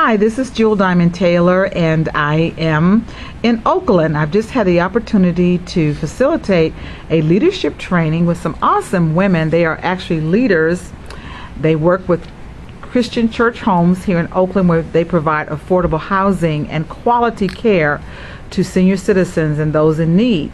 Hi, this is Jewel Diamond Taylor, and I am in Oakland. I've just had the opportunity to facilitate a leadership training with some awesome women. They are actually leaders. They work with Christian church homes here in Oakland, where they provide affordable housing and quality care to senior citizens and those in need.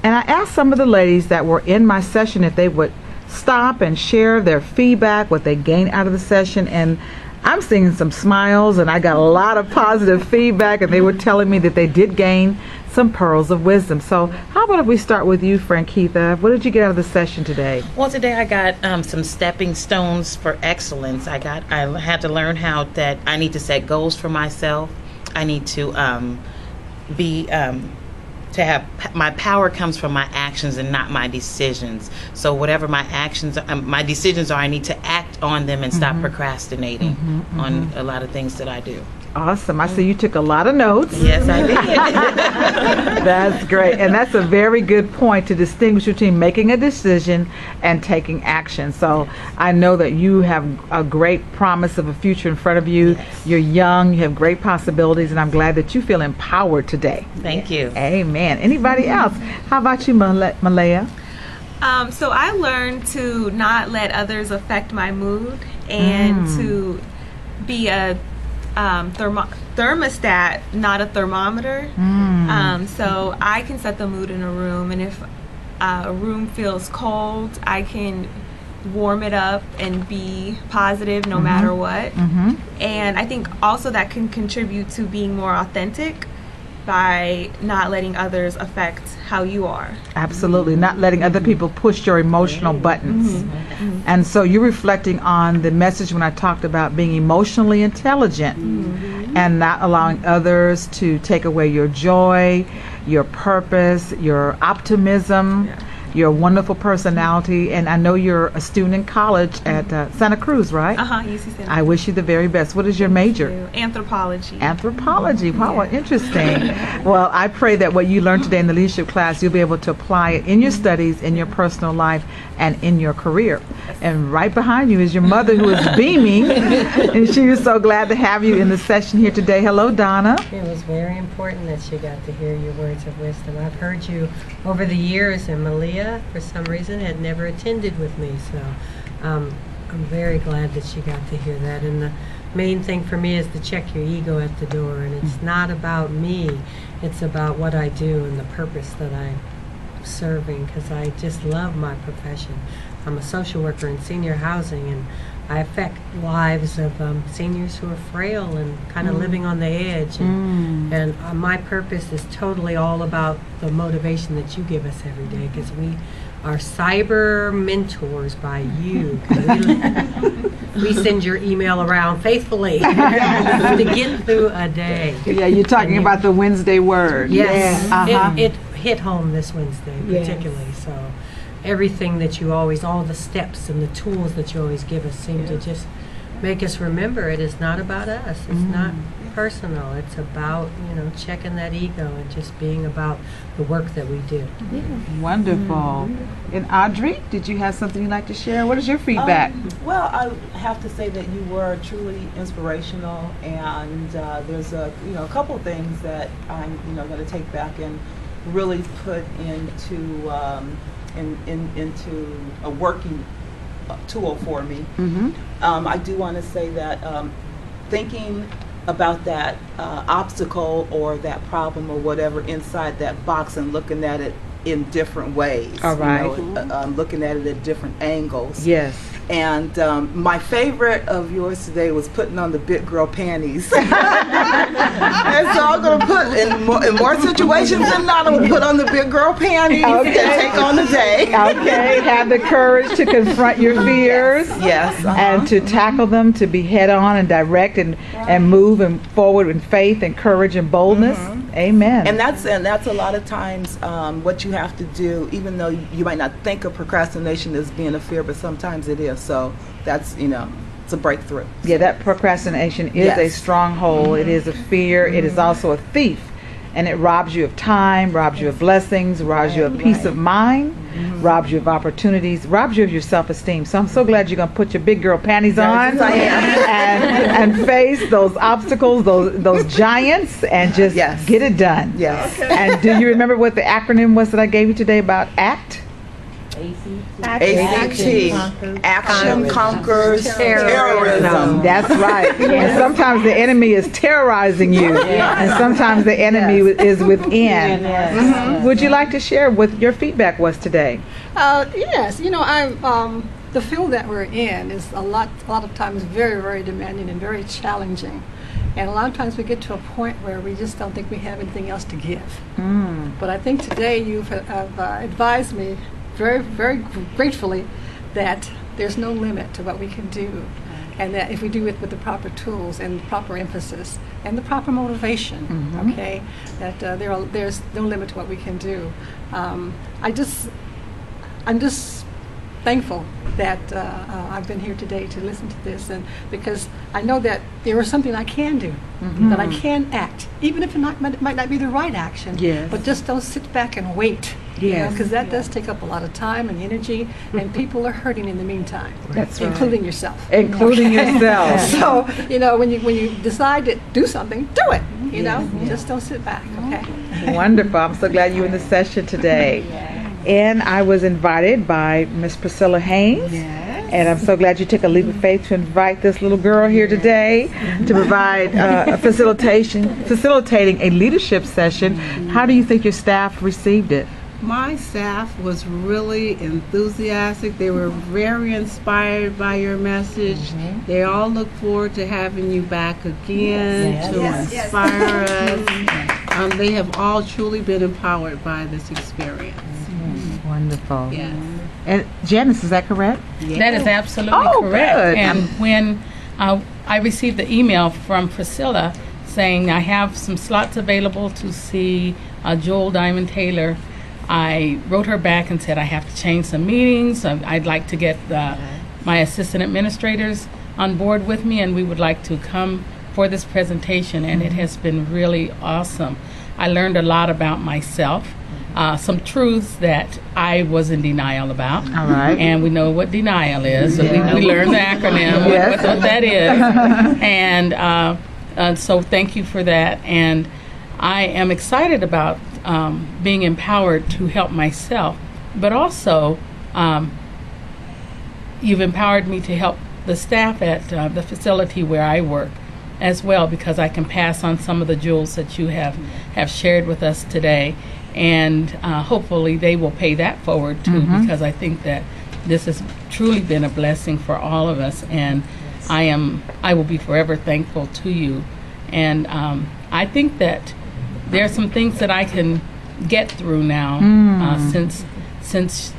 And I asked some of the ladies that were in my session if they would stop and share their feedback, what they gained out of the session, and I'm seeing some smiles, and I got a lot of positive feedback, and they were telling me that they did gain some pearls of wisdom. So how about if we start with you, Frankitha? What did you get out of the session today? Well, today I got some stepping stones for excellence. I had to learn how that I need to set goals for myself. I need to have my power comes from my actions and not my decisions. So whatever my decisions are, I need to act on them and stop procrastinating on a lot of things that I do. Awesome. I see you took a lot of notes. Yes, I did. That's great. And that's a very good point to distinguish between making a decision and taking action. So I know that you have a great promise of a future in front of you. Yes. You're young, you have great possibilities, and I'm glad that you feel empowered today. Thank you. Amen. Anybody else? How about you, Malaya? So I learned to not let others affect my mood and to be a thermostat, not a thermometer. So I can set the mood in a room, and if a room feels cold, I can warm it up and be positive no matter what. And I think also that can contribute to being more authentic by not letting others affect how you are. Absolutely. Not letting other people push your emotional buttons. And so you're reflecting on the message when I talked about being emotionally intelligent and not allowing others to take away your joy, your purpose, your optimism, your wonderful personality. And I know you're a student in college at Santa Cruz, right? UC Santa Cruz. I wish you the very best. What is your major? Anthropology. Anthropology. Wow, interesting. Well, I pray that what you learned today in the leadership class, you'll be able to apply it in your studies, in your personal life, and in your career. And right behind you is your mother, who is beaming, and she was so glad to have you in the session here today. Hello, Donna. It was very important that she got to hear your words of wisdom. I've heard you over the years, and Malia, for some reason, had never attended with me, so I'm very glad that she got to hear that. And the main thing for me is to check your ego at the door, and it's not about me, it's about what I do and the purpose that I'm serving, because I just love my profession. I'm a social worker in senior housing, and I affect lives of seniors who are frail and kind of living on the edge. And my purpose is totally all about the motivation that you give us every day, because we are cyber mentors by you. We send your email around faithfully to get through a day. Yeah, you're talking about the Wednesday word. Yes. It hit home this Wednesday particularly. So everything that you always, all the steps and the tools that you always give us seem to just make us remember it is not about us. It's not personal. It's about, checking that ego and just being about the work that we do. Wonderful. And Audrey, did you have something you'd like to share? What is your feedback? Well, I have to say that you were truly inspirational, and there's a couple of things that I'm going to take back and really put into into a working tool for me. I do want to say that thinking about that obstacle or that problem or whatever inside that box and looking at it in different ways. All right. Looking at it at different angles. Yes. And my favorite of yours today was putting on the big girl panties. And so I'm going to put, in more situations than not, I'm going to put on the big girl panties and take on the day. Okay, have the courage to confront your fears. Yes. And to tackle them, to be head on and direct and move and forward in faith and courage and boldness. Amen. And that's a lot of times what you have to do, even though you might not think of procrastination as being a fear, but sometimes it is. So that's, it's a breakthrough. Yeah, that procrastination is a stronghold. It is a fear. It is also a thief. and it robs you of time, robs you of blessings, robs you of peace of mind, robs you of opportunities, robs you of your self-esteem. So I'm so glad you're going to put your big girl panties on and face those obstacles, those giants, and just get it done. Yes. And do you remember what the acronym was that I gave you today about ACT? ACT. Action Conquers Terrorism. That's right. And sometimes the enemy is terrorizing you, and sometimes the enemy is within. Would you like to share what your feedback was today? Yes. I'm the field that we're in is a lot of times very, very demanding and very challenging. And a lot of times we get to a point where we just don't think we have anything else to give. But I think today you have advised me very, very gratefully that there's no limit to what we can do, and that if we do it with the proper tools and proper emphasis and the proper motivation, okay, that there's no limit to what we can do. I'm just thankful that I've been here today to listen to this, and because I know that there is something I can do, that I can act, even if it might not be the right action, but just don't sit back and wait. Because that does take up a lot of time and energy, and people are hurting in the meantime. That's right. Including yourself. Including yourself. So, when you decide to do something, do it. Just don't sit back, okay? Wonderful. I'm so glad you're in the session today. And I was invited by Miss Priscilla Haynes. And I'm so glad you took a leap of faith to invite this little girl here today to provide facilitating a leadership session. How do you think your staff received it? My staff was really enthusiastic. They were very inspired by your message. They all look forward to having you back again to inspire us. They have all truly been empowered by this experience. Wonderful. Yes. And Janice, is that correct? That is absolutely correct. Good. And when I received the email from Priscilla saying I have some slots available to see Joel Diamond Taylor, I wrote her back and said I have to change some meetings. I'd like to get my assistant administrators on board with me, and we would like to come for this presentation, and it has been really awesome. I learned a lot about myself, some truths that I was in denial about. All right. And we know what denial is. So we learned the acronym, what that is. And so thank you for that. And I am excited about being empowered to help myself, but also you've empowered me to help the staff at the facility where I work as well, because I can pass on some of the jewels that you have shared with us today, and hopefully they will pay that forward too, because I think that this has truly been a blessing for all of us, and I will be forever thankful to you. And I think that there are some things that I can get through now since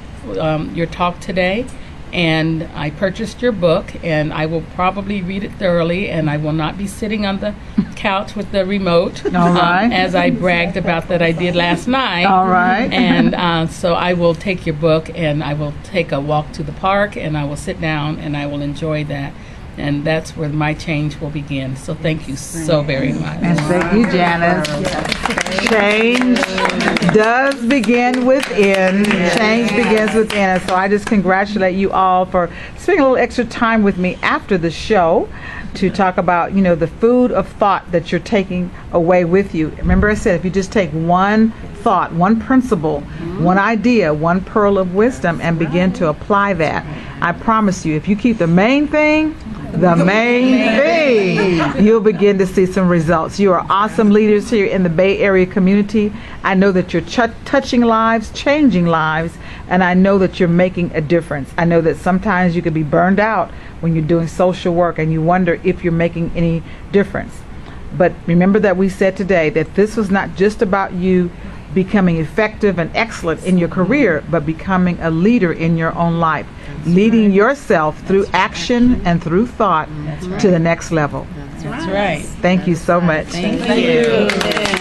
your talk today, and I purchased your book, and I will probably read it thoroughly, and I will not be sitting on the couch with the remote, as I bragged about that I did last night. All right. And so I will take your book, and I will take a walk to the park, and I will sit down, and I will enjoy that. And that's where my change will begin. So thank you so very much. And thank you, Janice. Change does begin within. Change begins within. And so I just congratulate you all for spending a little extra time with me after the show to talk about, the food of thought that you're taking away with you. Remember I said, if you just take one thought, one principle, one idea, one pearl of wisdom, and begin to apply that, I promise you, if you keep the main thing, you'll begin to see some results. You are awesome leaders here in the Bay Area community. I know that you're touching lives, changing lives, and I know that you're making a difference. I know that sometimes you can be burned out when you're doing social work and you wonder if you're making any difference. But remember that we said today that this was not just about you becoming effective and excellent in your career, but becoming a leader in your own life, leading yourself through action and through thought to the next level. That's right. Thank you so much. Thank you.